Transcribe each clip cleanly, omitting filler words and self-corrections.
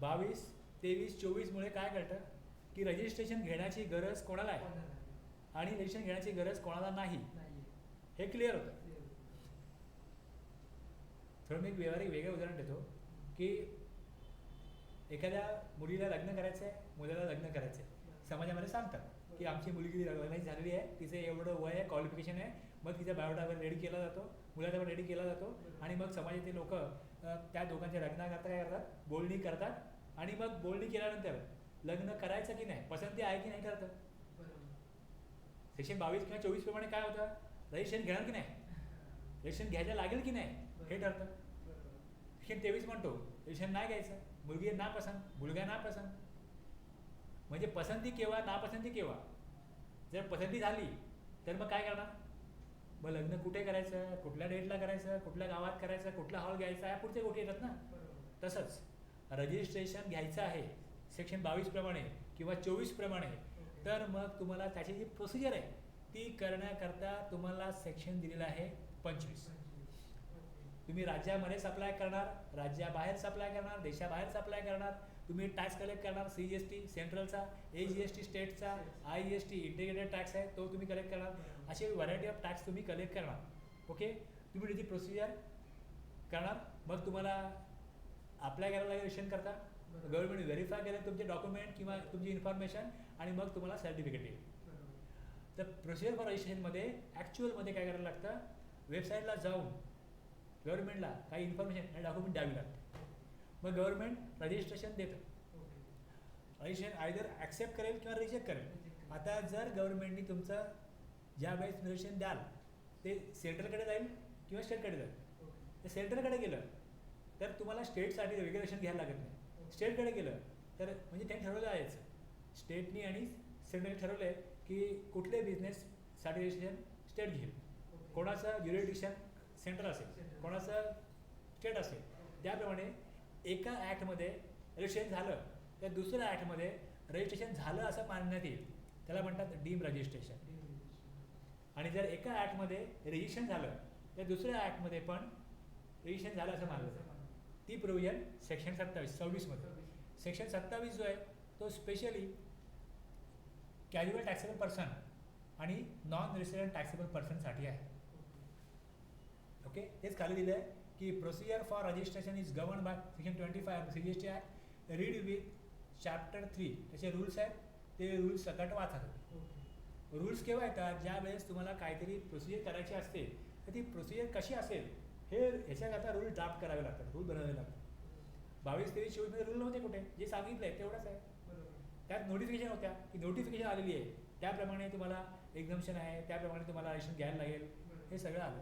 22, 23, 24मुळे काय कळतं की रजिस्ट्रेशन घेण्याची गरज कोणाला आहे आणि रजिस्ट्रेशन घेण्याची गरज कोणाला नाही, हे क्लिअर होतं. थोडं मी एक व्यवहारिक वेगळं उदाहरण देतो की एखाद्या मुलीला लग्न करायचं आहे, मुलाला लग्न करायचं आहे. समाजामध्ये सांगतात की आमची मुलगी लग्नाची झालेली आहे, तिचं एवढं वय आहे, क्वालिफिकेशन आहे. मग तिचा बायोडाटा रेडी केला जातो, मुलाचा पण रेडी केला जातो आणि मग समाजातील लोक त्या दोघांच्या लग्नाकरता काय करतात, बोलणी करतात आणि मग बोलणी केल्यानंतर लग्न करायचं की नाही, पसंती आहे की नाही ठरतं. सेक्शन 22 किंवा 24 प्रमाणे काय होतं, रजिस्ट्रेशन घेणार की नाही, रजिस्ट्रेशन घ्यायला लागेल की नाही हे ठरतं. सेक्शन 23 म्हणतो रजिस्ट्रेशन नाही घ्यायचं, मुलगी नापसंत, मुलगा नापसंत. म्हणजे पसंती केव्हा, नापसंती केव्हा. जर पसंती झाली तर मग काय करणार, मग लग्न कुठे करायचं, कुठल्या डेटला करायचं, कुठल्या गावात करायचं, कुठला हॉल घ्यायचा, या पुढच्या गोष्टी येतात ना. तसंच रजिस्ट्रेशन घ्यायचं आहे सेक्शन 22 प्रमाणे किंवा 24 प्रमाणे, तर मग तुम्हाला त्याची जी प्रोसिजर आहे ती करण्याकरता तुम्हाला सेक्शन दिलेलं आहे 25. तुम्ही राज्यामध्येच अप्लाय करणार, राज्याबाहेर अप्लाय करणार, देशाबाहेर अप्लाय करणार, तुम्ही टॅक्स कलेक्ट करणार, CGST सेंट्रलचा, AGST स्टेटचा, IGST integrated tax आहे तो तुम्ही कलेक्ट करणार. असे व्हरायटी ऑफ टॅक्स तुम्ही कलेक्ट करणार. ओके, तुम्ही त्याची प्रोसिजर करणार. मग तुम्हाला अप्लाय करायला रजिस्ट्रेशन करता, गव्हर्नमेंट व्हेरीफाय करेल तुमचे डॉक्युमेंट किंवा तुमची इन्फॉर्मेशन आणि मग तुम्हाला सर्टिफिकेट येईल. तर प्रोसिजर फॉर रजिस्ट्रेशनमध्ये ॲक्च्युअलमध्ये काय करायला लागतं, वेबसाईटला जाऊन गव्हर्नमेंटला काही इन्फॉर्मेशन आणि डॉक्युमेंट द्यावी लागते. मग गव्हर्नमेंट रजिस्ट्रेशन देतं. रजिस्ट्रेशन आयदर ॲक्सेप्ट करेल किंवा रिजेक्ट करेल. आता जर गव्हर्नमेंटनी तुमचं ज्या वेळेस रजिस्ट्रेशन द्याल ते सेंट्रलकडे जाईल किंवा स्टेटकडे जाईल. ते सेंट्रलकडे गेलं तर तुम्हाला स्टेटसाठी रेग्युलेशन घ्यायला लागत नाही. स्टेटकडे गेलं तर म्हणजे त्यांनी ठरवलं आहेच, स्टेटनी आणि सेंट्रलने ठरवलं आहे की कुठले बिझनेससाठी रजिस्ट्रेशन स्टेट घेईल, कोणाचं ज्युरिडिक्शन सेंटर असेल, कोणाचं स्टेट असेल. त्याप्रमाणे एका ॲक्टमध्ये रजिस्ट्रेशन झालं तर दुसऱ्या ॲक्टमध्ये रजिस्ट्रेशन झालं असं मानण्यात येईल, त्याला म्हणतात डीम रजिस्ट्रेशन. आणि जर एका ॲक्टमध्ये रजिस्ट्रेशन झालं तर दुसऱ्या ॲक्टमध्ये पण रजिस्ट्रेशन झालं असं मानलं जातं. ती प्रोव्हिजन सेक्शन 26मध्ये. सेक्शन 27 जो आहे तो स्पेशली कॅज्युअल टॅक्सेबल पर्सन आणि नॉन रेसिडेंट टॅक्सेबल पर्सनसाठी आहे. ओके, तेच खाली दिलं आहे की procedure for registration is govern by section 25 CGST act, read with chapter 3. त्याचे रूल्स आहेत, ते रूल्स सकट वाचा. रूल्स केव्हा येतात, ज्या वेळेस तुम्हाला काहीतरी प्रोसिजर करायची असते तर ती प्रोसिजर कशी असेल हे ह्याच्याकरता रूल ड्राफ्ट करावे लागतात, रूल बनवावे लागतात. 22, 23, 24मध्ये रूल नव्हते कुठे, जे सांगितलं आहे तेवढंच आहे. त्यात नोटिफिकेशन होत्या की नोटिफिकेशन आलेली आहे, त्याप्रमाणे तुम्हाला एक्झम्पशन आहे, त्याप्रमाणे तुम्हाला रजिस्ट्रेशन घ्यायला लागेल, हे सगळं आलं.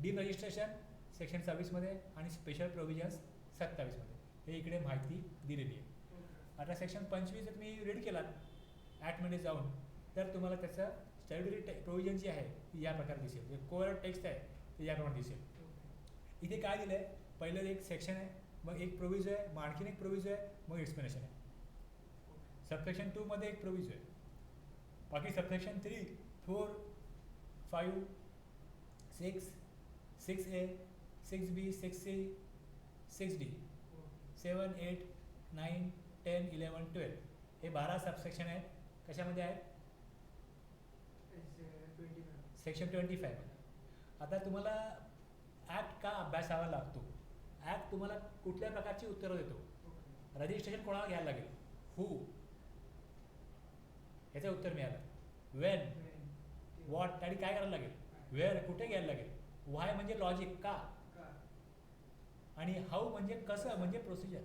डीम रजिस्ट्रेशन सेक्शन 26मध्ये आणि स्पेशल प्रोव्हिजन्स 27मध्ये, हे इकडे माहिती दिलेली आहे. आता सेक्शन 25 जर तुम्ही रीड केलात ॲक्टमध्ये जाऊन तर तुम्हाला त्याचं स्टॅट्युटरी प्रोव्हिजन जी आहे ती या प्रकारे दिसेल, जे कोअर टेक्स्ट आहे ते याप्रमाणे दिसेल. इथे काय दिलं आहे, पहिलं एक सेक्शन आहे, मग एक प्रोव्हिजन आहे, मग आणखीन एक प्रोव्हिजन आहे, मग एक्सप्लेनेशन आहे. सबसेक्शन 2मध्ये एक प्रोव्हिजन आहे, बाकी subsection 3, 4, 5, 6, 6A, 6B, 6C, 6D, 7, 8, 9, 10, 11, 12 हे 12 सबसेक्शन आहेत. कशामध्ये आहेत, सेक्शन 25. आता तुम्हाला ॲक्ट का अभ्यासावा लागतो, ॲक्ट तुम्हाला कुठल्या प्रकारची उत्तरं देतो. रजिस्ट्रेशन कोणाला घ्यायला लागेल, हू, ह्याचं उत्तर मिळालं. वेन, वॉट, आणि काय करायला लागेल, वेअर, कुठे घ्यायला लागेल, व्हाय म्हणजे लॉजिक, का, आणि हाऊ म्हणजे कसं, म्हणजे प्रोसिजर.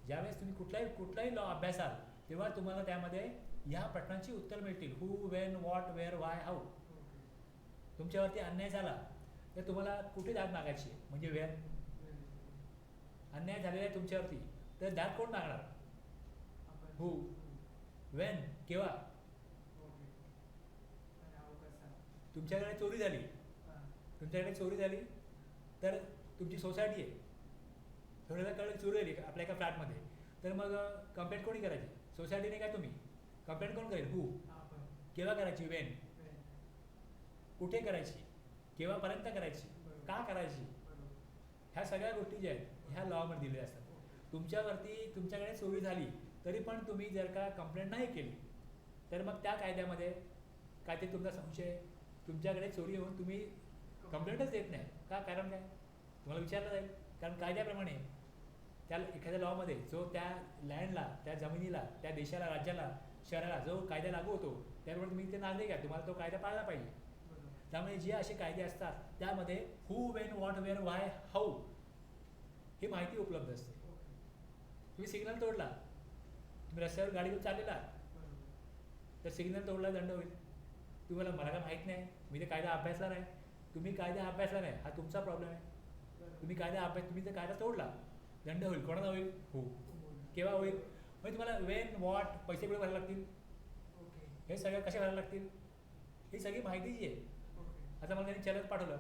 ज्यावेळेस तुम्ही कुठलाही लॉ अभ्यासाल तेव्हा तुम्हाला त्यामध्ये ह्या प्रश्नांची उत्तर मिळतील, who, when, what, where, why, how. तुमच्यावरती अन्याय झाला तर तुम्हाला कुठे दाद मागायची, म्हणजे वेअर. अन्याय झालेला आहे तुमच्यावरती तर दाद कोण मागणार, हू. वेन, केव्हा, तुमच्याकडे चोरी झाली तर तुमची सोसायटी आहे, थोड्याला कळलं चोरी झाली आपल्या एका फ्लॅटमध्ये, तर मग कंप्लेंट कोणी करायची, सोसायटीने काय तुम्ही. कंप्लेंट कोण करेल, हू. केव्हा करायची, वेन. कुठे करायची, केव्हापर्यंत करायची, का करायची. ह्या सगळ्या गोष्टी ज्या आहेत ह्या लॉमध्ये दिलेल्या असतात. तुमच्यावरती तुमच्याकडे चोरी झाली तरी पण तुम्ही जर का कंप्लेंट नाही केली तर मग त्या कायद्यामध्ये काय ते तुमचा संशय तुमच्याकडे चोरी होऊन तुम्ही कंप्लेंटच देत नाही का, कारण काय तुम्हाला विचारलं जाईल. कारण कायद्याप्रमाणे त्या एखाद्या लॉमध्ये जो त्या लँडला, त्या जमिनीला, त्या देशाला, राज्याला, शहराला जो कायदा लागू होतो त्यामुळे तुम्ही ते नागरिक आहे, तुम्हाला तो कायदा पाळला पाहिजे. त्यामुळे जे असे कायदे असतात त्यामध्ये who, when, what, where, why, how ही माहिती उपलब्ध असते. तुम्ही सिग्नल तोडला, तुम्ही रस्त्यावर गाडी घेऊन चाललेला तर सिग्नल तोडला दंड होईल. तुम्हाला मला काय माहीत नाही, मी ते कायदा अभ्यासला नाही. तुम्ही कायदा अभ्यासला नाही हा तुमचा प्रॉब्लेम आहे. तुम्ही तुम्ही जर कायदा तोडला दंड होईल. कोणाला होईल? हो. केव्हा होईल? म्हणजे तुम्हाला वेन, व्हॉट, पैसे कुठे भरायला लागतील, हे सगळं कसे भरायला लागतील ही सगळी माहिती जी आहे. आता मला त्यांनी चलन पाठवलं,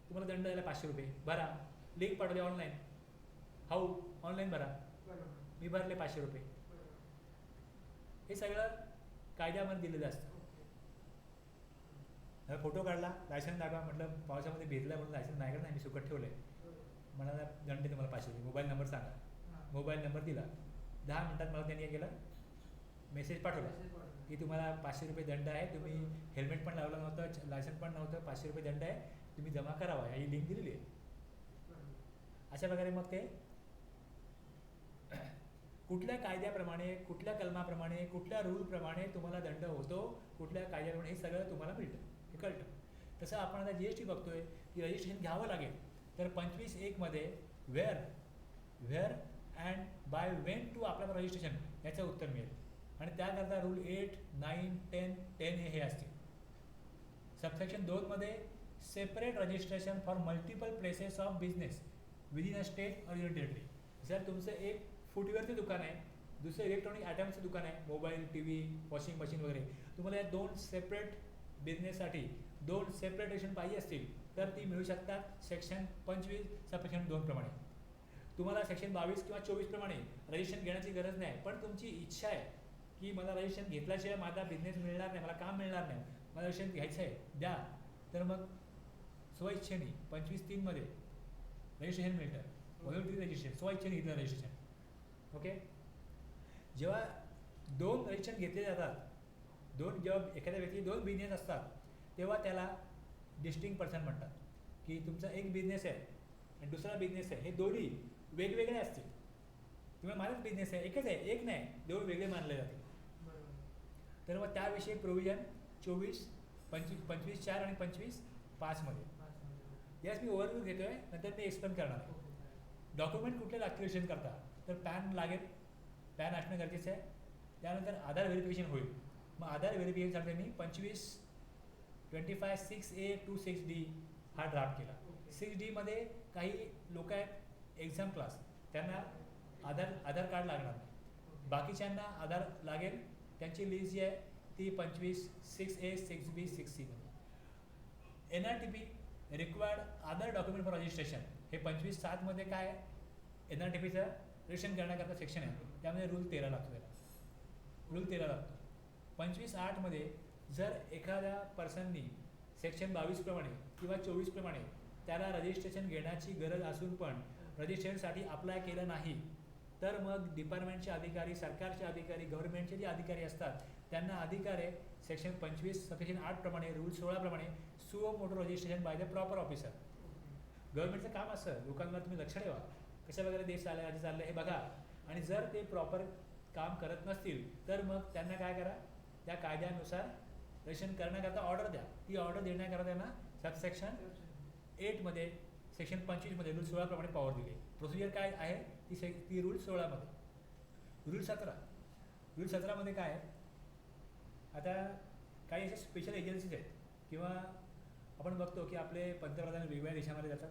तुम्हाला दंड द्यायला 500 रुपये भरा. लिंक पाठवली ऑनलाईन, हाऊ ऑनलाईन भरा. मी भरले 500 रुपये. हे सगळं कायद्यामध्ये दिलेलं असतं. फोटो काढला, लायसन्स दाखवा, म्हटलं पावसामध्ये भिजला म्हणून लायसन्स नाही का, नाही मी सुकट ठेवलं आहे, म्हणाला दंड तुम्हाला 500 रुपये. मोबाईल नंबर सांगा, मोबाईल नंबर दिला. 10 मिनिटात मला त्यांनी काय केलं, मेसेज पाठवला की तुम्हाला 500 रुपये दंड आहे, तुम्ही हेल्मेट पण लावलं नव्हतं, लायसन्स पण नव्हतं, 500 रुपये दंड आहे, तुम्ही जमा करावा, ही लिंक दिलेली आहे. अशा प्रकारे मग ते कुठल्या कायद्याप्रमाणे, कुठल्या कलमाप्रमाणे, कुठल्या रूलप्रमाणे तुम्हाला दंड होतो, कुठल्या कायद्याप्रमाणे हे सगळं तुम्हाला मिळतं, हे कळतं. तसं आपण आता GST बघतोय की रजिस्ट्रेशन घ्यावं लागेल, तर 25(1) मध्ये where and by when to आपल्याला रजिस्ट्रेशन याचं उत्तर मिळेल. आणि त्याकरता रूल 8, 9, 10 हे असतील. सबसेक्शन 2 मध्ये separate registration for multiple places of business within a state और युनियन टेरिटरी. जर तुमचं एक फुटवेअरचं दुकान आहे, दुसरं इलेक्ट्रॉनिक आयटमचं दुकान आहे, मोबाईल, TV, वॉशिंग मशीन वगैरे, तुम्हाला या 2 सेपरेट बिझनेससाठी 2 सेपरेट रजिस्ट्रेशन पाहिजे असतील तर ती मिळू शकतात सेक्शन 25 सबसेक्शन 2 प्रमाणे. तुम्हाला सेक्शन 22 किंवा 24 प्रमाणे रजिस्ट्रेशन घेण्याची गरज नाही, पण तुमची इच्छा आहे की मला रजिस्ट्रेशन घेतल्याशिवाय माझा बिझनेस मिळणार नाही, मला काम मिळणार नाही, मला रजिस्ट्रेशन घ्यायचं आहे द्या, तर मग स्वइच्छेने 25(3) मध्ये रजिस्ट्रेशन मिळतं. व्हॉलंटरी रजिस्ट्रेशन, स्वइच्छेने घेतलं रजिस्ट्रेशन. ओके. जेव्हा 2 रजिस्ट्रेशन घेतले जातात, जेव्हा एखाद्या व्यक्ती 2 बिझनेस असतात तेव्हा त्याला डिस्टिंक्ट पर्सन म्हणतात. की तुमचा एक बिझनेस आहे आणि दुसरा बिझनेस आहे, हे दोन्ही वेगवेगळे असतील. तुम्हाला माझाच बिझनेस आहे, एकच आहे, एक नाही, 2 वेगळे मानले जातील. तर मग त्याविषयी प्रोव्हिजन 25(4) आणि 25(5) मध्ये. यास मी ओव्हरव्ह्यू घेतोय, नंतर मी एक्सप्लेन करणार आहे. डॉक्युमेंट कुठले लागतील रजिस्ट्रेशन करता, तर पॅन लागेल, पॅन असणं गरजेचं आहे. त्यानंतर आधार व्हेरिफिकेशन होईल. मग आधार व्हेरिफिकेशनसाठी मी 25(6A to 6D) हा ड्राफ्ट केला. 6D मध्ये काही लोक आहेत एक्झाम क्लास, त्यांना आधार कार्ड लागणार नाही, बाकीच्यांना आधार लागेल. त्यांची लिस्ट जी आहे ती 25(6A, 6B, 6C मध्ये. NRTP required other document for registration, हे 25(7) मध्ये काय आहे, NRTPचं रजिस्ट्रेशन करण्याकरता सेक्शन आहे, त्यामध्ये रूल 13 लागतो. त्याला रूल 13 लागतो. 25(8) मध्ये जर एखाद्या पर्सननी सेक्शन 22 प्रमाणे किंवा 24 प्रमाणे त्याला रजिस्ट्रेशन घेण्याची गरज असून पण रजिस्ट्रेशनसाठी अप्लाय केलं नाही, तर मग डिपार्टमेंटचे अधिकारी, सरकारचे अधिकारी, गव्हर्नमेंटचे जे अधिकारी असतात त्यांना अधिकार आहे सेक्शन 25 सबसेक्शन 8 प्रमाणे, रूल 16 प्रमाणे suo motu registration by the proper officer. गव्हर्नमेंटचं काम असं, लोकांना तुम्ही लक्ष ठेवा, कशा वगैरे देश चालले, राज्य चाललं हे बघा, आणि जर ते प्रॉपर काम करत नसतील तर मग त्यांना काय करा, त्या कायद्यानुसार रजिस्ट्रेशन करण्याकरता ऑर्डर द्या. ती ऑर्डर देण्याकरता त्यांना सबसेक्शन 8 मध्ये, सेक्शन 25 मध्ये रूल 16 प्रमाणे पॉवर दिली. प्रोसिजर काय आहे ती रूल 16 मध्ये. रूल 17 मध्ये काय आहे, आता काही असे स्पेशल एजन्सीज आहेत किंवा आपण बघतो की आपले पंतप्रधान वेगवेगळ्या देशामध्ये जातात,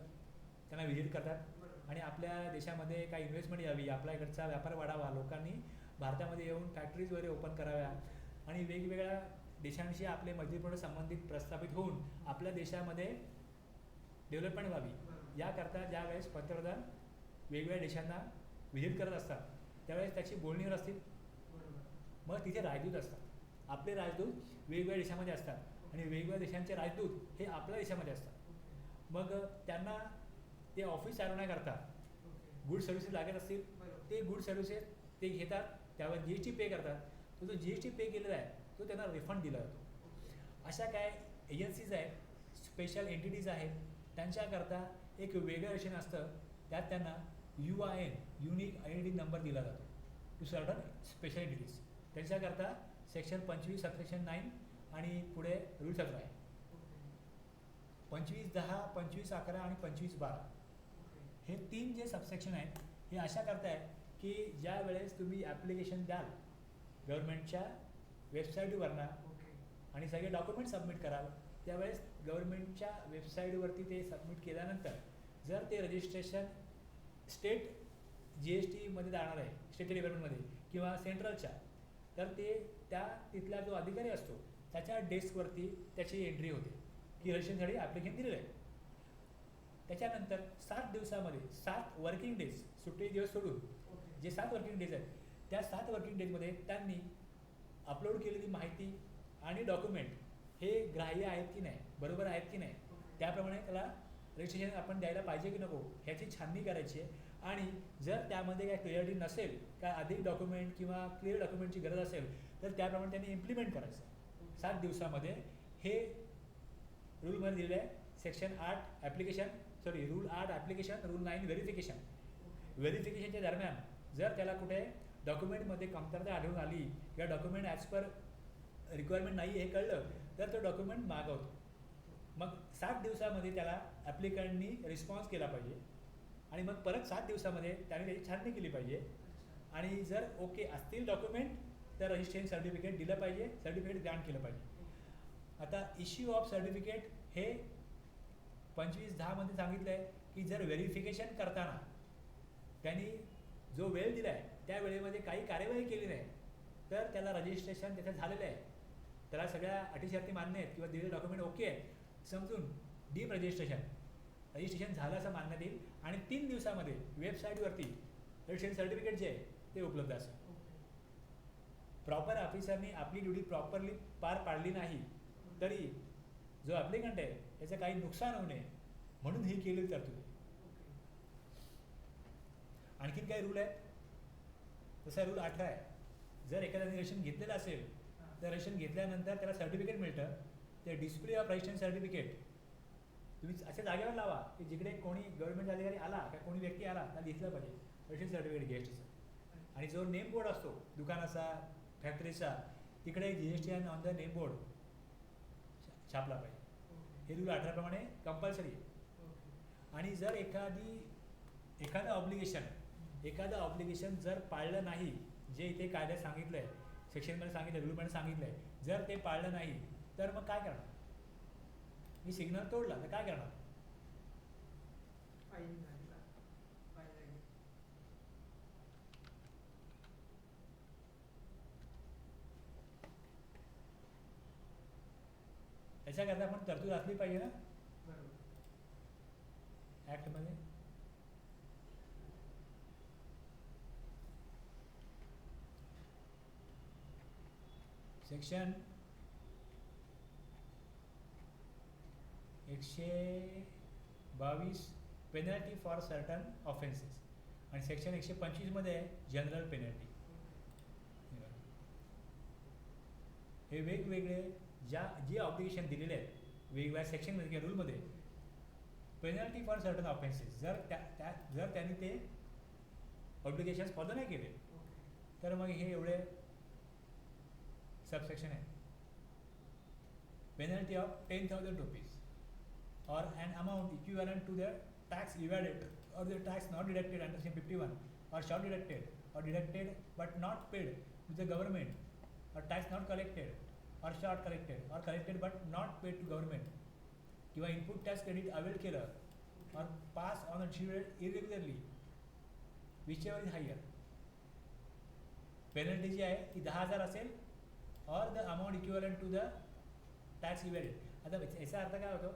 त्यांना व्हिजिट करतात आणि आपल्या देशामध्ये काही इन्व्हेस्टमेंट यावी, आपल्या इकडचा व्यापार वाढावा, लोकांनी भारतामध्ये येऊन फॅक्टरीज वगैरे ओपन कराव्या आणि वेगवेगळ्या देशांशी आपले मजबूतपणे संबंधित प्रस्थापित होऊन आपल्या देशामध्ये डेव्हलपमेंट व्हावी, याकरता ज्यावेळेस पंतप्रधान वेगवेगळ्या देशांना व्हिजिट करत असतात त्यावेळेस त्याची बोलणीवर असतील. मग तिथे राजदूत असतात, आपले राजदूत वेगवेगळ्या देशामध्ये असतात आणि वेगवेगळ्या देशांचे राजदूत हे आपल्या देशामध्ये असतात. मग त्यांना ते ऑफिस चालवण्याकरता गुड सर्व्हिसेस लागत असतील ते गुड सर्व्हिसेस ते घेतात, त्यावर जी एस टी पे करतात. तो जो जी एस टी पे केलेला आहे तो त्यांना रिफंड दिला जातो. अशा काय एजन्सीज आहेत, स्पेशल एंटिटीज आहेत, त्यांच्याकरता एक वेगळं रेशन असतं. त्यात त्यांना UIN युनिक आयडेंटिटी नंबर दिला जातो टू सर्टन स्पेशल एंटिटीज. त्यांच्याकरता सेक्शन 25 सबसेक्शन 9 आणि पुढे रूल 17 आहे. 25(10), 25(11) आणि 25(12) हे 3 जे सबसेक्शन आहेत हे अशा करताय की ज्या वेळेस तुम्ही ॲप्लिकेशन द्याल गव्हर्नमेंटच्या वेबसाईटवरनं आणि सगळे डॉक्युमेंट सबमिट कराल, त्यावेळेस गव्हर्नमेंटच्या वेबसाईटवरती ते सबमिट केल्यानंतर जर ते रजिस्ट्रेशन स्टेट GSTमध्ये जाणार आहे, स्टेट डिपार्टमेंटमध्ये किंवा सेंट्रलच्या, तर ते तिथला जो अधिकारी असतो त्याच्या डेस्कवरती त्याची एंट्री होते की रजिस्ट्रेशनसाठी ॲप्लिकेशन दिलेलं आहे. त्याच्यानंतर 7 दिवसामध्ये 7 वर्किंग डेज, सुट्टी दिवस सोडून जे 7 वर्किंग डेज आहेत त्या 7 वर्किंग डेजमध्ये त्यांनी अपलोड केलेली माहिती आणि डॉक्युमेंट हे ग्राह्य आहेत की नाही, बरोबर आहेत की नाही, त्याप्रमाणे त्याला रजिस्ट्रेशन आपण द्यायला पाहिजे की नको ह्याची छाननी करायची आहे. आणि जर त्यामध्ये काय क्लिअरिटी नसेल, काय अधिक डॉक्युमेंट किंवा क्लिअर डॉक्युमेंटची गरज असेल तर त्याप्रमाणे त्यांनी इम्प्लिमेंट करायचं. 7 दिवसामध्ये हे रूलमध्ये दिलेलं आहे. Section 8 application, rule 8 application, rule 9 verification. व्हेरिफिकेशनच्या दरम्यान जर त्याला कुठे डॉक्युमेंटमध्ये कमतरता आढळून आली किंवा डॉक्युमेंट ॲज पर रिक्वायरमेंट नाही हे कळलं तर तो डॉक्युमेंट मागवतो. मग 7 दिवसामध्ये त्याला ॲप्लिकंटनी रिस्पॉन्स केला पाहिजे आणि मग परत 7 दिवसामध्ये त्याने त्याची छाननी केली पाहिजे. आणि जर ओके असतील डॉक्युमेंट तर रजिस्ट्रेशन सर्टिफिकेट दिलं पाहिजे, सर्टिफिकेट ग्रांट केलं पाहिजे. आता इश्यू ऑफ सर्टिफिकेट हे 25(10) मध्ये सांगितलं आहे की जर व्हेरिफिकेशन करताना त्यांनी जो वेळ दिला आहे त्या वेळेमध्ये काही कार्यवाही केली नाही तर त्याला रजिस्ट्रेशन त्याचं झालेलं आहे, त्याला सगळ्या अटी शर्ती मान्य आहेत किंवा दिलेले डॉक्युमेंट ओके आहेत समजून डीप रजिस्ट्रेशन झालं असं मानण्यात येईल आणि 3 दिवसामध्ये वेबसाईटवरती रजिस्ट्रेशन सर्टिफिकेट जे आहे ते उपलब्ध असेल. प्रॉपर ऑफिसरनी आपली ड्युटी प्रॉपरली पार पाडली नाही तरी जो ॲप्लिकंट आहे त्याचं काही नुकसान होऊ नये म्हणून ही केलेली तरतूद आहे. आणखीन काही रूल आहे, तसा रूल 18 आहे. जर एखाद्याने रजिस्ट्रेशन घेतलेलं असेल तर रजिस्ट्रेशन घेतल्यानंतर त्याला सर्टिफिकेट मिळतं. ते डिस्प्ले ऑफ रजिस्ट्रेशन सर्टिफिकेट तुम्ही अशा जागेवर लावा की जिकडे कोणी गव्हर्नमेंट अधिकारी आला किंवा कोणी व्यक्ती आला त्याला दिसलं पाहिजे रजिस्ट्रेशन सर्टिफिकेट GSTचं. आणि जो नेम बोर्ड असतो दुकानाचा, फॅक्टरीचा, तिकडे GST आणि ऑन द नेम बोर्ड छापला पाहिजे. हे रूल 18 प्रमाणे कंपल्सरी आहे. आणि जर एखादं ऑब्लिगेशन जर पाळलं नाही, जे इथे कायद्यात सांगितलं आहे, सेक्शनमध्ये सांगितलं, रूलमध्ये सांगितलं आहे, जर ते पाळलं नाही तर मग काय करणार? मी सिग्नल तोडला तर काय करणार? त्याच्याकरता आपण तरतूद असली पाहिजे ना ॲक्टमध्ये. Section 122 penalty for certain offences आणि सेक्शन 125 मध्ये जनरल पेनल्टी. हे वेगवेगळे जे ऑब्लिगेशन दिलेले आहेत वेगवेगळ्या सेक्शनमध्ये किंवा रूलमध्ये पेनल्टी फॉर सर्टन ऑफेन्सेस जर त्यांनी ते ऑब्लिगेशन्स फॉलो नाही केले तर मग हे एवढे सबसेक्शन आहे. Penalty of 10,000 rupees or an amount equivalent to the tax evaded or the tax not deducted under section 51 or short deducted or deducted but not paid to the government or tax not collected or short collected or collected but not paid to government किंवा input tax credit avail केलं or pass on achieved irregularly whichever is higher. Penalty जी आहे ती 10,000 असेल और the amount equivalent to the tax evaded. आता याचा अर्थ काय होतो,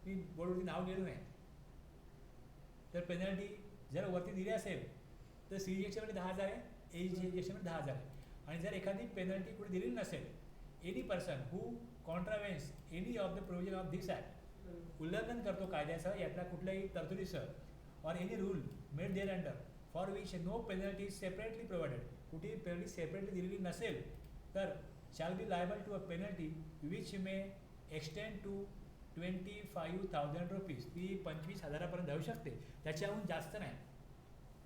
मी बोर्डवरती नाव गेलो नाही तर पेनल्टी जर वरती दिली असेल तर CGSTमध्ये 10,000 आहे, AGSTमध्ये 10,000 आहे. आणि जर एखादी पेनल्टी कुठे दिलेली नसेल, any person who contravenes any of the provision of this act, उल्लंघन करतो कायद्याचं यातल्या कुठल्याही तरतुदीचं or any rule made thereunder for which no penalty is separately provided, कुठेही penalty separately दिलेली नसेल तर shall be liable to a penalty which may extend to 25,000 rupees. ती 25,000पर्यंत जाऊ शकते, त्याच्याहून जास्त नाही.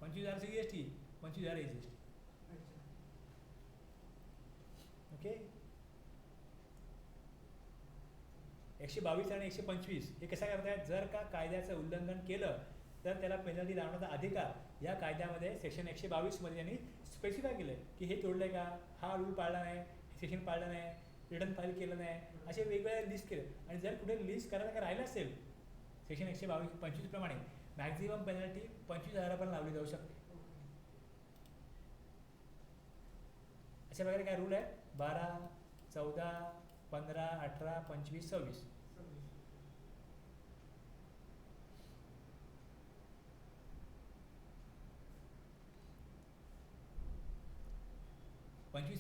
25,000 GST, 25,000 AGST. ओके. 122 आणि 125 हे कसा करतायत, जर का कायद्याचं उल्लंघन केलं तर त्याला पेनल्टी लावण्याचा अधिकार या कायद्यामध्ये सेक्शन 122 मध्ये त्यांनी स्पेसिफाय केलं की हे तोडलंय का, हा रूल पाळला नाही, सेक्शन पाळलं नाही, रिटर्न फाईल केलं नाही, असे वेगवेगळे लिस्ट केले. आणि जर कुठे लिस्ट करायला काय राहिलं असेल सेक्शन 125 प्रमाणे मॅक्झिमम पेनल्टी 25,000 लावली जाऊ शकते. अशा प्रकारे काय रूल आहे, 12, 14, 15, 18, 25, 26.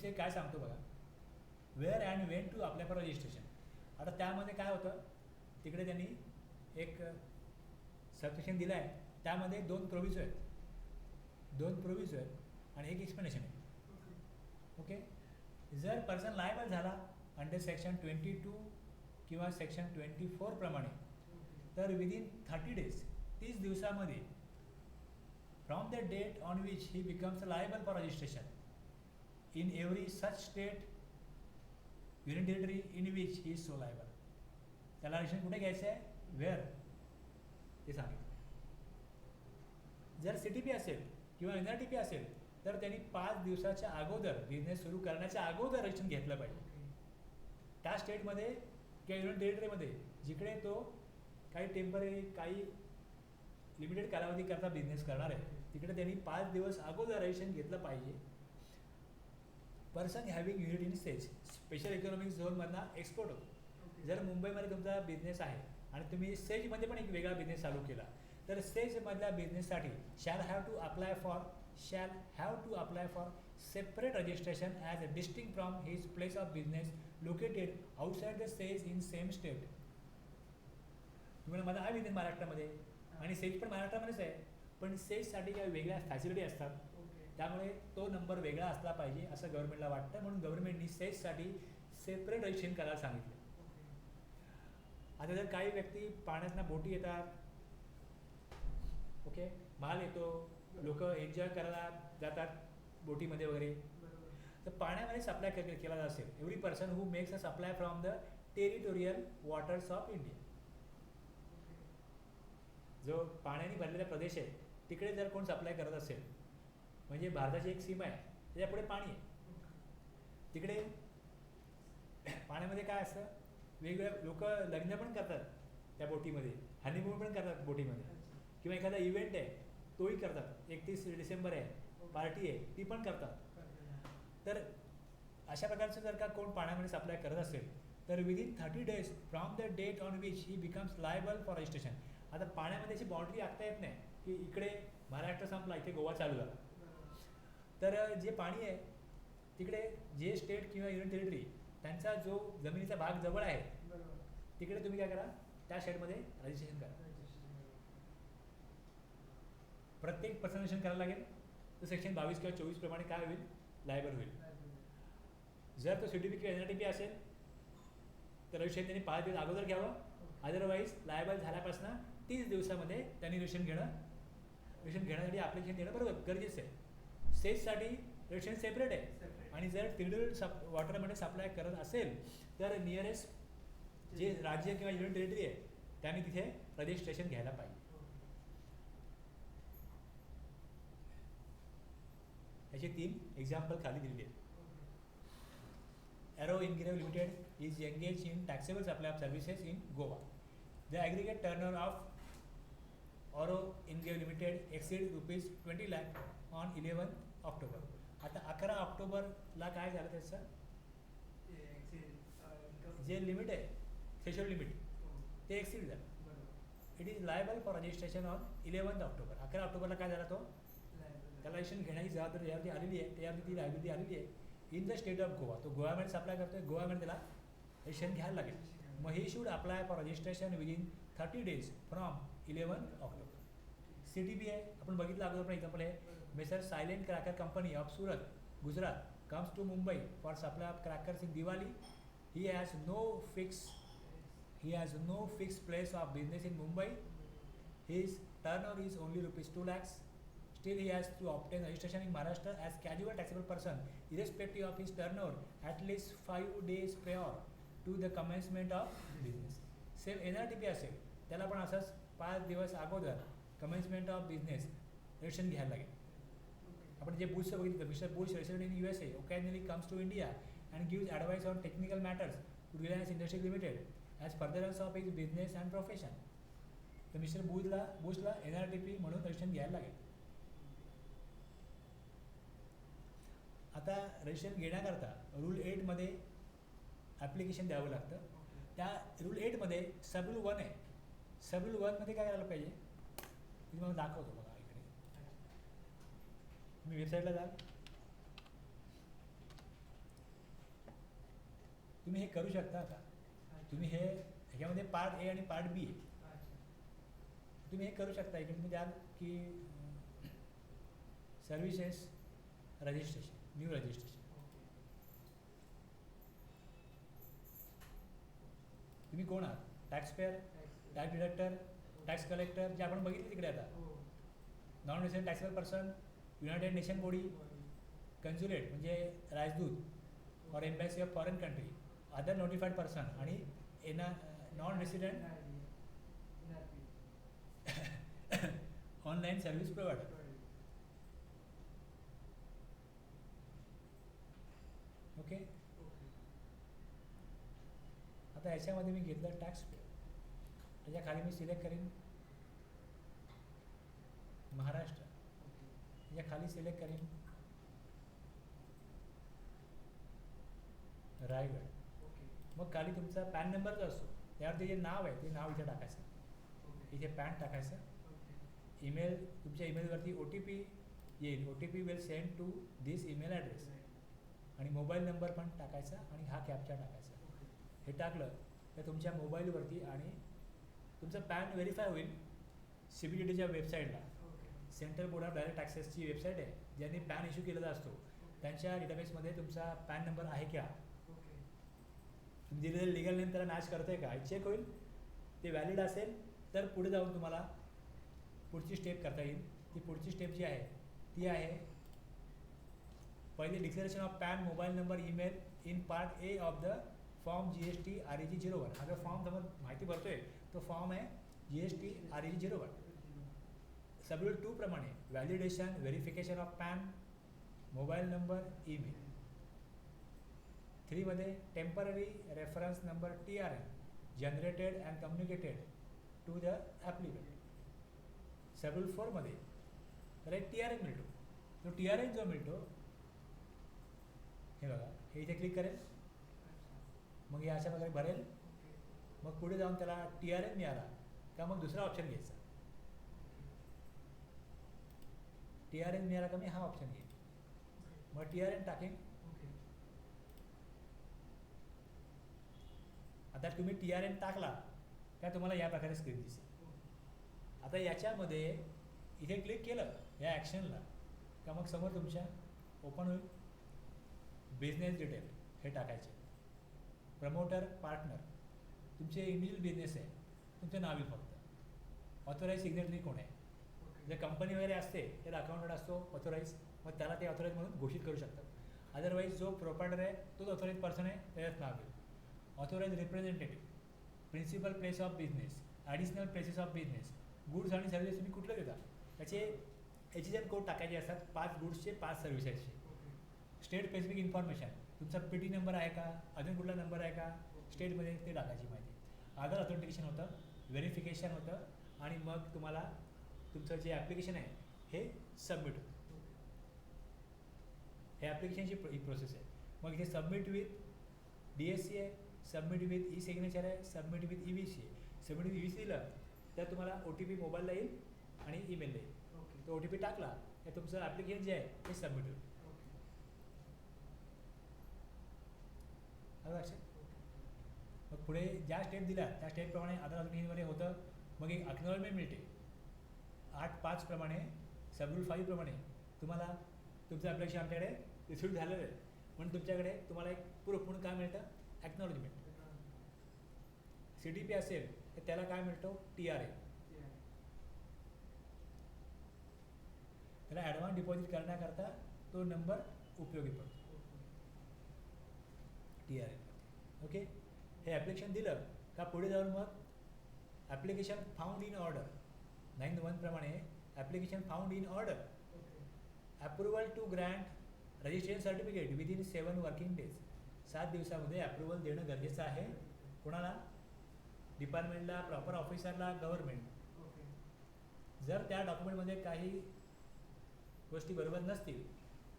हे काय सांगतो बघा, where and when to apply for registration. आता त्यामध्ये काय होतं, तिकडे त्यांनी एक सबसेक्शन दिलं आहे, त्यामध्ये 2 प्रोव्हिजो आहेत आणि एक एक्सप्लेनेशन आहे. ओके. जर पर्सन लायबल झाला अंडर सेक्शन 22 किंवा सेक्शन 24 प्रमाणे तर विदिन 30 days 30 दिवसामध्ये from the date on which he becomes liable for registration in every such state union territory in which he is so liable. त्याला registration कुठे घ्यायचं आहे, वेअर, ते सांगितलं. जर CTP असेल किंवा NRTP असेल तर त्यांनी 5 दिवसाच्या अगोदर बिझनेस सुरू करण्याच्या अगोदर रजिस्ट्रेशन घेतलं पाहिजे. त्या स्टेटमध्ये किंवा युनियन टेरिटरीमध्ये जिकडे तो काही टेम्पररी काही लिमिटेड कालावधीकरता बिझनेस करणार आहे तिकडे त्यांनी 5 दिवस अगोदर रजिस्ट्रेशन घेतलं पाहिजे. Person having unit in SEZ special economic झोनमधला एक्सपोर्ट होतो. जर मुंबईमध्ये तुमचा बिझनेस आहे आणि तुम्ही सेजमध्ये पण एक वेगळा बिझनेस चालू केला तर सेजमधल्या बिझनेससाठी shall have to apply for separate registration as a distinct from his place of business located outside the SEZ in same state. तुम्हाला माझा हा बिझनेस महाराष्ट्रामध्ये आणि सेज पण महाराष्ट्रामध्येच आहे, पण सेजसाठी काही वेगळ्या फॅसिलिटी असतात त्यामुळे तो नंबर वेगळा असला पाहिजे असं गव्हर्नमेंटला वाटतं. म्हणून गव्हर्नमेंटनी सेजसाठी सेपरेट रजिस्ट्रेशन करायला सांगितलं. आता जर काही व्यक्ती पाण्यातनं बोटी येतात, ओके, माल येतो, लोक एन्जॉय करायला जातात बोटीमध्ये वगैरे, तर पाण्यामध्ये सप्लाय केला असेल every person who makes a supply from the territorial waters of India. जो पाण्याने भरलेला प्रदेश आहे तिकडे जर कोण सप्लाय करत असेल म्हणजे भारताची एक सीमा आहे त्याच्यापुढे पाणी आहे, तिकडे पाण्यामध्ये काय असतं, वेगवेगळ्या लोक लग्न पण करतात त्या बोटीमध्ये, हनीमून पण करतात बोटीमध्ये, किंवा एखादा इव्हेंट आहे तोही करतात, 31 डिसेंबर आहे पार्टी आहे ती पण करतात. तर अशा प्रकारचं जर का कोण पाण्यामध्ये सप्लाय करत असेल तर within 30 days from the date on which he becomes liable for registration. आता पाण्यामध्ये अशी बाउंड्री आखता येत नाही की इकडे महाराष्ट्र संपला इथे गोवा चालू झाला, तर जे पाणी आहे तिकडे जे स्टेट किंवा युनियन टेरिटरी त्यांचा जो जमिनीचा भाग जवळ आहे तिकडे तुम्ही काय करा, त्या स्टेटमध्ये रजिस्ट्रेशन करा. प्रत्येक पर्सन रजिस्ट्रेशन करायला लागेल. तर सेक्शन 22 किंवा 24 प्रमाणे काय होईल, लायबल होईल. जर तो CTP किंवा NRTP असेल तर रजिस्ट्रेशन त्यांनी 5 दिवस अगोदर घ्यावं, अदरवाईज लायबल झाल्यापासून 30 दिवसामध्ये त्यांनी रजिस्ट्रेशन घेण्यासाठी ॲप्लिकेशन देणं बरोबर गरजेचं आहे. सेजसाठी रजिस्ट्रेशन सेपरेट आहे आणि जर टेरिटोरियल वॉटरमध्ये सप्लाय करत असेल तर नियरेस्ट जे राज्य किंवा युनियन टेरिटरी आहे त्यांनी तिथे रजिस्ट्रेशन घ्यायला पाहिजे. याचे 3 एक्झाम्पल खाली दिलेले आहेत. Arrow Ingrave Limited is engaged in taxable supply of services in Goa. The aggregate turnover of Arrow Ingrave Limited exceed ₹20 lakh on 11 October. आता 11 ऑक्टोबरला काय झालं त्याचं, जे लिमिट आहे थ्रेशोल्ड लिमिट ते एक्सीड झालं. It is liable for registration on 11 October. 11 ऑक्टोबरला काय झाला, तो त्याला रजिस्ट्रेशन घेण्याची जबाबदारी यावरती आलेली आहे, त्यावरती ती लायबिलिटी आलेली आहे in the state of Goa. तो गोव्यामध्ये सप्लाय करतोय, गोव्यामध्ये त्याला रजिस्ट्रेशन घ्यायला लागेल. मग he should apply for registration within 30 days from 11 October. CTB आहे, आपण बघितलं अगोदर पण एक्झाम्पल आहे. Mister silent cracker company of Surat, Gujarat comes to Mumbai for supply of crackers in Diwali. He has no fixed place of business in Mumbai. His turnover is only rupees 2 lakhs. Still, he has to obtain registration in Maharashtra as casual taxable person, irrespective of his turnover, at least 5 days prior to the commencement of business. Same NRTP असेल, त्याला पण असंच 5 दिवस अगोदर commencement of business registration घ्यायला लागेल. आपण जे बुशचं बघितलं, mister Bush resident in USA occasionally comes to India and gives advice on technical matters to Reliance Industries Limited as furtherance of his business and profession. तर मिस्टर बुशला NRTP म्हणून registration घ्यायला लागेल. आता रजिस्ट्रेशन घेण्याकरता रूल 8मध्ये ॲप्लिकेशन द्यावं लागतं. त्या rule 8मध्ये सबरूल 1 आहे. सबरूल 1मध्ये काय करायला पाहिजे मी मला दाखवतो बघा. इकडे तुम्ही वेबसाईटला जा, तुम्ही हे करू शकता का, तुम्ही हे ह्याच्यामध्ये पार्ट ए आणि पार्ट बी आहे. तुम्ही हे करू शकता. इकडे तुम्ही द्याल की सर्व्हिसेस रजिस्ट्रेशन, न्यू रजिस्ट्रेशन. तुम्ही कोण आहात, tax payer, tax deductor, tax collector, जे आपण बघितले तिकडे. आता non resident taxable person, united nation body, consulate म्हणजे राजदूत और embassy of foreign country, other notified person आणि non resident online service provider. Okay. आता याच्यामध्ये मी घेतलं टॅक्स पेअर, त्याच्या खाली मी सिलेक्ट करीन महाराष्ट्र, त्याच्या खाली सिलेक्ट करीन रायगड. मग खाली तुमचा पॅन नंबर जो असतो त्यावरती जे नाव आहे ते नाव इथे टाकायचं, इथे पॅन टाकायचं. ईमेल, तुमच्या ईमेलवरती OTP येईल, OTP will send to this email address, आणि मोबाईल नंबर पण टाकायचा आणि हा कॅप्चा टाकायचा. हे टाकलं तर तुमच्या मोबाईलवरती आणि तुमचं पॅन व्हेरीफाय होईल CBDTच्या वेबसाईटला. सेंट्रल बोर्ड ऑफ डायरेक्ट टॅक्सेसची वेबसाईट आहे, ज्यांनी पॅन इश्यू केलेला असतो त्यांच्या डेटाबेसमध्ये तुमचा पॅन नंबर आहे का, तुम्ही दिलेलं लिगल नेम त्याला मॅच करतं आहे का हे चेक होईल. ते व्हॅलिड असेल तर पुढे जाऊन तुम्हाला पुढची स्टेप करता येईल. ती पुढची स्टेप जी आहे ती आहे पहिले declaration of PAN, mobile number, email in part A of the form GST REG 01. हा जो फॉर्म तुम्हाला माहिती भरतोय तो फॉर्म आहे GST REG 01. सबरूल 2 प्रमाणे validation, verification of PAN, mobile number, email. 3 मध्ये temporary reference number TRN generated and communicated to the applicant. Subrule 4 मध्ये तर एक TRN मिळतो. तो TRN जो मिळतो हे बघा, हे इथे क्लिक करेल, मग हे अशा प्रकारे भरेल. मग पुढे जाऊन त्याला TRN मिळाला का मग दुसरा ऑप्शन घ्यायचा. TRN मिळाला का मी हा ऑप्शन घेईन, मग TRN टाकेन. आता तुम्ही TRN टाकला का तुम्हाला या प्रकारे स्क्रीन दिसेल. आता याच्यामध्ये इथे क्लिक केलं या ॲक्शनला का मग समोर तुमच्या ओपन होईल बिझनेस डिटेल, हे टाकायचे. प्रमोटर, पार्टनर, तुमचे इंडिव्हिज्युअल बिझनेस आहे, तुमचं नाव येईल फक्त. ऑथोराईज सिग्नेटरी कोण आहे, जर कंपनी वगैरे असते तर अकाउंटंट असतो ऑथोराईज, मग त्याला ते ऑथोराईज म्हणून घोषित करू शकतात. अदरवाईज जो प्रोपायटर आहे तोच ऑथोराईज पर्सन आहे, त्याच्यात नाव येईल. Authorise representative, principal place of business, additional places of business, goods आणि सर्व्हिसेस तुम्ही कुठलं देता त्याचे HSN कोड टाकायचे असतात. 5 गुड्सचे 5 सर्व्हिसेसचे. स्टेट स्पेसिफिक इन्फॉर्मेशन, तुमचा PT नंबर आहे का, अजून कुठला नंबर आहे का स्टेटमध्ये ते टाकायची माहिती. आधार ऑथेंटिकेशन होतं, व्हेरिफिकेशन होतं, आणि मग तुम्हाला तुमचं जे ॲप्लिकेशन आहे हे सबमिट होतं. हे ॲप्लिकेशनची ही प्रोसेस आहे. मग इथे सबमिट विथ DSC आहे, सबमिट विथ ई सिग्नेचर आहे, सबमिट विथ EVC आहे. सबमिट विथ EVC दिलं तर तुम्हाला OTP मोबाईलला येईल आणि ईमेलला येईल. तो OTP टाकला तर तुमचं ॲप्लिकेशन जे आहे ते सबमिट होईल. मग पुढे ज्या स्टेप दिल्या त्या स्टेपप्रमाणे आधार ऑथेंटिकेशनमध्ये होतं. मग एक अक्नॉलेजमेंट मिळते. 8.5 प्रमाणे सबरूल 5 प्रमाणे तुम्हाला तुमचं ॲप्लिकेशन आमच्याकडे रिसिव्ह झालेलं आहे, म्हणून तुमच्याकडे तुम्हाला एक पूर्ण काय मिळतं, ॲक्नॉलेजमेंट. CTP असेल तर त्याला काय मिळतो, TRA. त्याला ॲडव्हान्स डिपॉझिट करण्याकरता तो नंबर उपयोगी पडतो, TRA. ओके, हे ॲप्लिकेशन दिलं का पुढे जाऊन मग ॲप्लिकेशन फाउंड इन ऑर्डर 9.1 प्रमाणे application found in order, approval to grant registration certificate within 7 working days. 7 दिवसामध्ये अप्रुव्हल देणं गरजेचं आहे. कोणाला, डिपार्टमेंटला, प्रॉपर ऑफिसरला, गव्हर्नमेंट. जर त्या डॉक्युमेंटमध्ये काही गोष्टी बरोबर नसतील,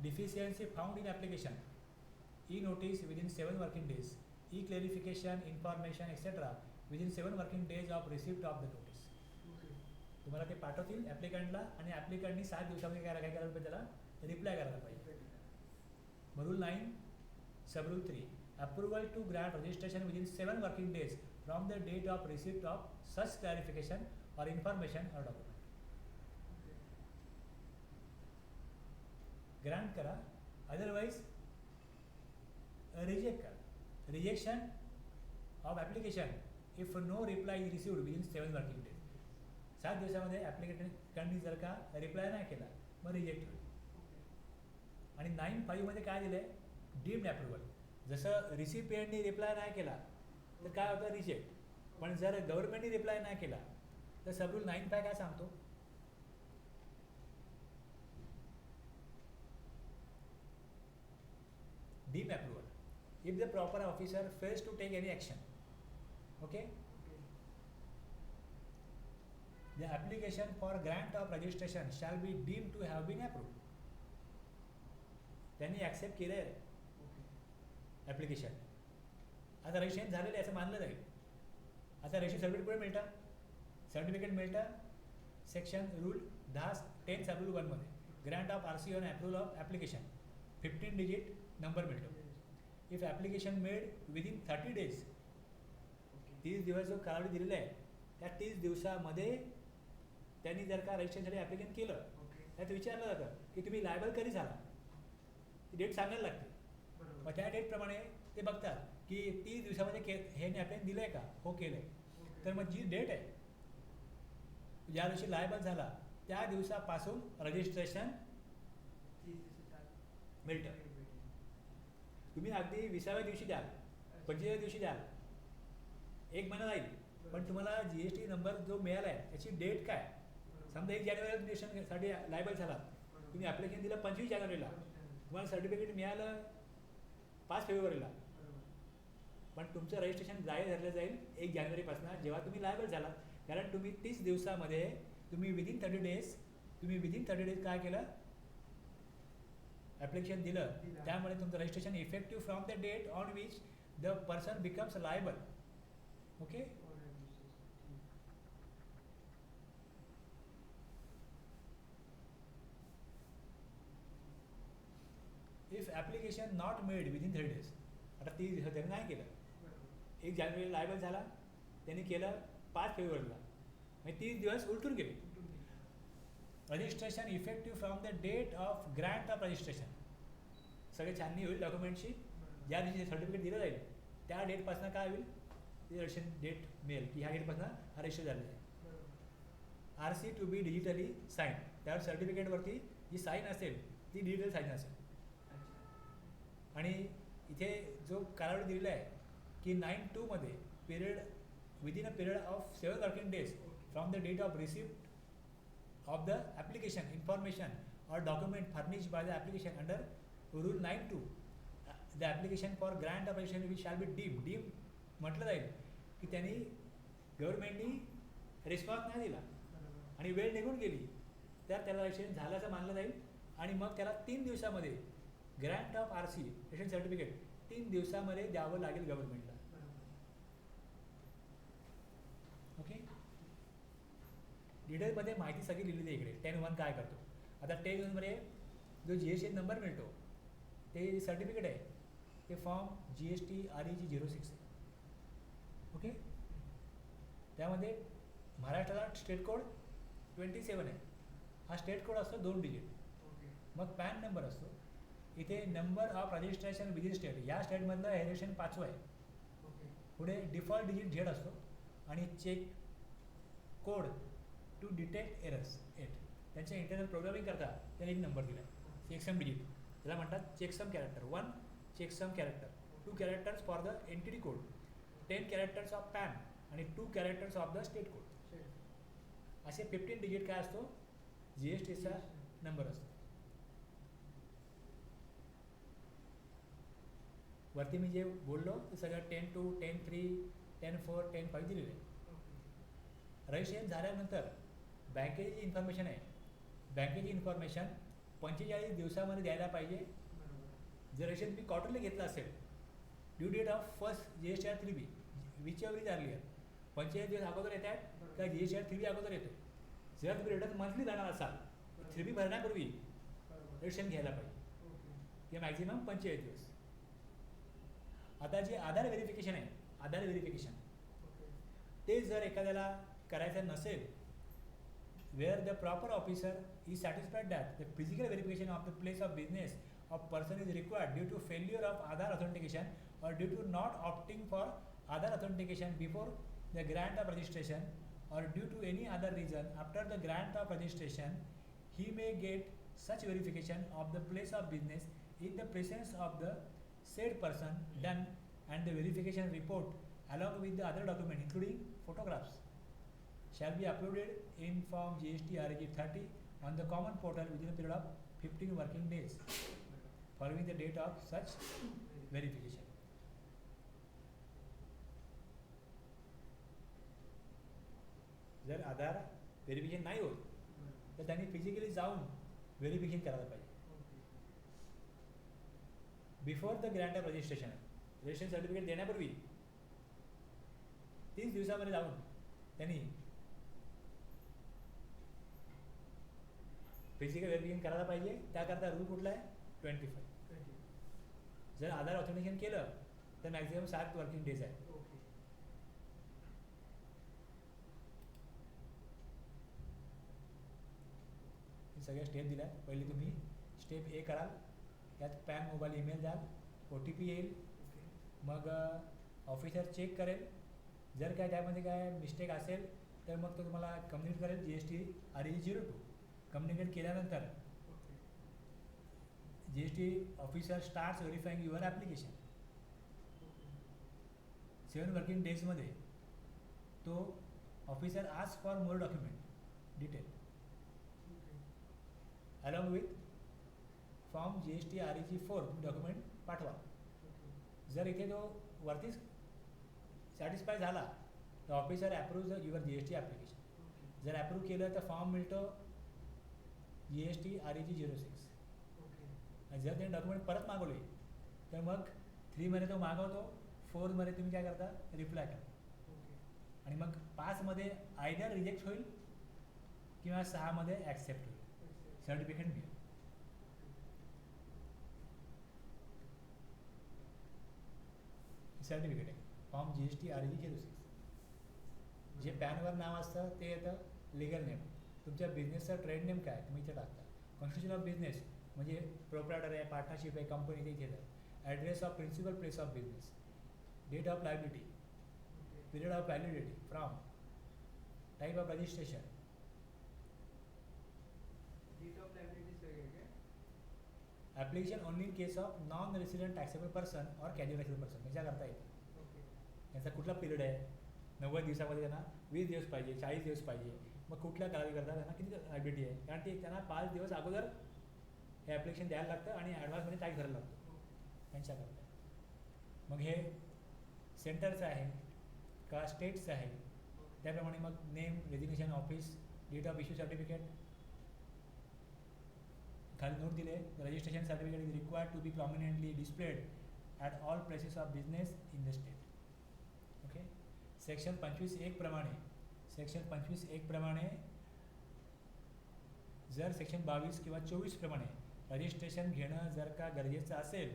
deficiency found in application, E notice within 7 working days, E clarification, information etcetera within 7 working days of receipt of the notice. तुम्हाला ते पाठवतील ॲप्लिकंटला आणि ॲप्लिकंटनी 7 दिवसामध्ये काय करायला पाहिजे, त्याला रिप्लाय करायला पाहिजे. Rule 9 subrule 3, approval to grant registration within 7 working days from the date of receipt of such clarification और इन्फॉर्मेशन और डॉक्युमेंट. ग्रांट करा, अदरवाइज रिजेक्ट करा. Rejection of application if no reply is received within 7 working days. 7 दिवसामध्ये ॲप्लिकेंटनी जर का reply नाही केला मग रिजेक्ट होईल. आणि 9.5 मध्ये काय दिलं आहे, डीम्ड अप्रुव्हल. जसं रिसिपियंटनी रिप्लाय नाही केला तर काय होतं, रिजेक्ट. पण जर गव्हर्नमेंटनी रिप्लाय नाही केला तर सबरूल 9.5 काय सांगतो, deemed approval if the proper officer fails to take any action. Okay, the application for grant of registration shall be deemed to have been approved. त्यांनी ॲक्सेप्ट केलं आहे ॲप्लिकेशन, आता रजिस्ट्रेशन झालेलं आहे असं मानलं जाईल. आता रजिस्ट्रेशन सर्टिफिकेट कुठे मिळतं, सर्टिफिकेट मिळतं सेक्शन रूल 10 सबरूल 1 मध्ये, grant of RC on approval of application 15 digit number मिळतो. If application made within 30 days, 30 दिवस जो कालावधी दिलेला आहे त्या 30 दिवसामध्ये त्यांनी जर का रजिस्ट्रेशनसाठी ॲप्लिकेशन केलं, त्यात विचारलं जातं की तुम्ही लायबल कधी झाला, ती डेट सांगायला लागते. मग त्या डेटप्रमाणे ते बघतात की 30 दिवसामध्ये हे ॲप्लिकेशन दिलं आहे का, हो केलं आहे. तर मग जी डेट आहे ज्या दिवशी लायबल झाला त्या दिवसापासून रजिस्ट्रेशन मिळतं. तुम्ही अगदी 20व्या दिवशी द्याल, 25व्या दिवशी द्याल, 1 महिना जाईल, पण तुम्हाला GST नंबर जो मिळाला आहे त्याची डेट काय, समजा 1 जानेवारीला रजिस्ट्रेशनसाठी लायबल झाला, तुम्ही ॲप्लिकेशन दिलं 25 जानेवारीला, तुम्हाला सर्टिफिकेट मिळालं 5 फेब्रुवारीला, पण तुमचं रजिस्ट्रेशन धरलं जाईल 1 जानेवारीपासून जेव्हा तुम्ही लायबल झाला. कारण तुम्ही 30 दिवसामध्ये तुम्ही विदिन 30 डेज काय केलं, ॲप्लिकेशन दिलं, त्यामुळे तुमचं registration effective from the date on which the person becomes liable. Okay, if application not made within 30 days, आता 30 दिवसात त्यांनी नाही केलं, 1 जानेवारीला लायबल झाला, त्यांनी केलं 5 फेब्रुवारीला, म्हणजे 30 दिवस उलटून गेले. Registration effective from the date of grant of registration, सगळे छाननी होईल डॉक्युमेंटची. ज्या दिवशी सर्टिफिकेट दिलं जाईल त्या डेटपासून काय होईल, ते रजिस्ट्रेशन डेट मिळेल की ह्या डेटपासून हा रजिस्टर झालेला आहे. RC to be digitally sign, त्यावर सर्टिफिकेटवरती जी साईन असेल ती डिजिटल साईन असेल. आणि इथे जो कालावधी दिलेला आहे की 9.2 मध्ये period within a period of 7 working days from the date of receipt of the application information or document furnished by the application under rule 9.2, the application for grant of registration which shall be deemed म्हटलं जाईल की त्यांनी गव्हर्नमेंटनी response नाही दिला आणि वेळ निघून गेली तर त्याला रजिस्ट्रेशन झाल्याचं मानलं जाईल. आणि मग त्याला 3 दिवसामध्ये Grant of RC registration certificate 3 दिवसामध्ये द्यावं लागेल गव्हर्नमेंटला. ओके, डिटेलमध्ये माहिती सगळी लिहिलेली आहे इकडे. 10.1 काय करतो, आता 10.1मध्ये जो GST नंबर मिळतो ते सर्टिफिकेट आहे, ते फॉर्म GST REG 06 आहे. ओके, त्यामध्ये महाराष्ट्राला स्टेट कोड 27 आहे, हा स्टेट कोड असतो 2 डिजिट. मग पॅन नंबर असतो. इथे number of registration within state, या स्टेटमधलं रजिस्ट्रेशन 5वं आहे. पुढे डिफॉल्ट डिजिट झेड असतो आणि check code to detect errors 8. त्यांच्या इंटरनल प्रोग्रामिंग करता त्याने एक नंबर दिला आहे, चेकसम डिजिट. त्याला म्हणतात checksum character. 1 checksum character, 2 characters for the entity code, 10 characters of pan आणि 2 characters of the state code. असे 15 डिजिट काय असतो, GSTचा नंबर असतो. वरती मी जे बोललो ते सगळं 10-2, 10-3, 10-4, 10-5 दिलेलं आहे. रजिस्ट्रेशन झाल्यानंतर बँकेची जी इन्फॉर्मेशन आहे, बँकेची इन्फॉर्मेशन 45 दिवसामध्ये द्यायला पाहिजे. जर रजिस्ट्रेशन तुम्ही क्वार्टरली घेतलं असेल, due date of first GSTR 3B which every is earlier, 45 दिवस अगोदर येत आहेत का GSTR 3B अगोदर येतो. जर तुम्ही रिटर्न मंथली जाणार असाल 3B भरण्यापूर्वी रजिस्ट्रेशन घ्यायला पाहिजे, किंवा मॅक्झिमम 45 दिवस. आता जे आधार व्हेरिफिकेशन आहे, आधार व्हेरिफिकेशन ते जर एखाद्याला करायचं नसेल, where the proper officer is satisfied that the physical verification of the place of business of person is required due to failure of Aadhaar authentication or due to not opting for Aadhaar authentication before the grant of registration or due to any other reason after the grant of registration, he may get such verification of the place of business in the presence of the said person done, and the verification report along with the other document including photographs shall be uploaded in form GST RAG 30 on the common portal within a period of 15 working days following the date of such verification. जर आधार verification नाही होत तर त्यांनी physically जाऊन verification करायला पाहिजे. Before the Grant of registration, registration certificate देण्यापूर्वी 30 दिवसामध्ये जाऊन त्यांनी फिजिकल व्हेरिफिकेशन करायला पाहिजे. त्याकरता रूल कुठला आहे, 25. जर आधार ऑथेंटिकेशन केलं तर मॅक्झिमम 7 वर्किंग डेज आहे. हे सगळ्या स्टेप दिल्या. पहिले तुम्ही स्टेप ए कराल, यात पॅन मोबाईल ईमेल द्याल, OTP येईल. मग ऑफिसर चेक करेल, जर काय त्यामध्ये काय मिस्टेक असेल तर मग तो तुम्हाला कम्युनिकेट करेल GST RAG 02. कम्युनिकेट केल्यानंतर GST officer starts verifying your application. 7 working डेजमध्ये तो officer ask for more document detail along with form GST RAG 4 document पाठवा. जर इथे तो वरतीच सॅटिस्फाय झाला तर officer approve your GST application. जर ॲप्रूव्ह केलं तर फॉर्म मिळतो GST RAG 06. आणि जर त्यांनी डॉक्युमेंट परत मागवले तर मग 3 मध्ये तो मागवतो, 4 मध्ये तुम्ही काय करता, रिप्लाय करता. आणि मग 5 मध्ये आयदर रिजेक्ट होईल किंवा 6 मध्ये ॲक्सेप्ट होईल, सर्टिफिकेट मिळेल. सर्टिफिकेट आहे फॉर्म GST RAG 06. जे पॅनवर नाव असतं ते येतं लिगल नेम, तुमच्या बिझनेसचा ट्रेड नेम काय तुम्ही इथे टाकता. कॉन्स्टिट्यूशन ऑफ बिझनेस म्हणजे प्रोप्रायटर आहे, पार्टनरशिप आहे, कंपनी ते इथे येतं. Address of principal place of business, date of liability, period of validity, from, type of registration. Application only in case of non resident taxable person और casual taxable person याच्या करता येतं. त्यांचा कुठला पिरियड आहे, 90 दिवसामध्ये त्यांना 20 दिवस पाहिजे, 40 दिवस पाहिजे, मग कुठल्या कालावधीकरता त्यांना किती लायबिलिटी आहे, कारण ते त्यांना 5 दिवस अगोदर हे ॲप्लिकेशन द्यायला लागतं आणि ॲडव्हान्समध्ये टॅक्स भरायला लागतो त्यांच्याकरता. मग हे सेंटरचं आहे का स्टेटचं आहे, त्याप्रमाणे मग name, resignation office, date of issue certificate. खाली नोट दिले, registration certificate is required to be prominently displayed at all places of business in the state. Okay. Section 25(1) प्रमाणे, सेक्शन 25(1) प्रमाणे जर सेक्शन 22 किंवा 24 प्रमाणे रजिस्ट्रेशन घेणं जर का गरजेचं असेल,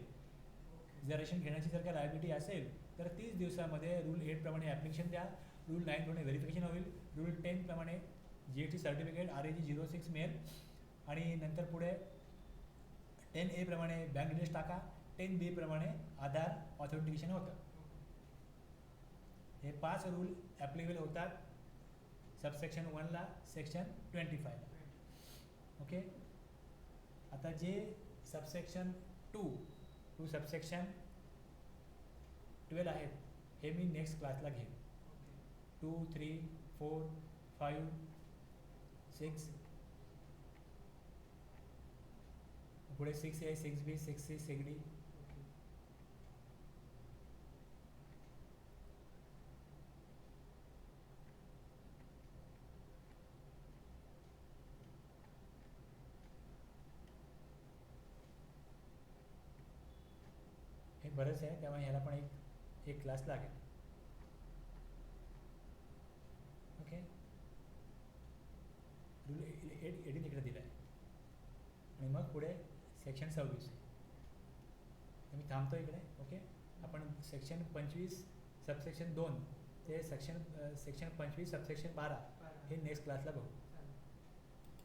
जर रजिस्ट्रेशन घेण्याची जर का लायबिलिटी असेल तर 30 दिवसामध्ये रूल 8 प्रमाणे ॲप्लिकेशन द्या, रूल 9 प्रमाणे व्हेरिफिकेशन होईल, रूल 10 प्रमाणे GST सर्टिफिकेट RAG 06 मिळेल आणि नंतर पुढे 10A प्रमाणे बँक डिटेल्स टाका, 10B प्रमाणे आधार ऑथेंटिकेशन होतं. हे 5 रूल ॲप्लिकेबल होतात सबसेक्शन 1ला, सेक्शन 25ला. ओके. आता जे सबसेक्शन 2 सबसेक्शन 12 आहेत हे मी नेक्स्ट क्लासला घेईन. 2, 3, 4, 5, 6 पुढे 6A, 6B, 6C, 6D. हे बरंच आहे, त्यामुळे ह्याला पण एक क्लास लागेल. ओके. रूल 18 इकडे दिला आहे आणि मग पुढे सेक्शन 26. मी थांबतो इकडे. ओके. आपण सेक्शन 25 सबसेक्शन 2 ते सेक्शन 25 सबसेक्शन 12 हे नेक्स्ट क्लासला बघू.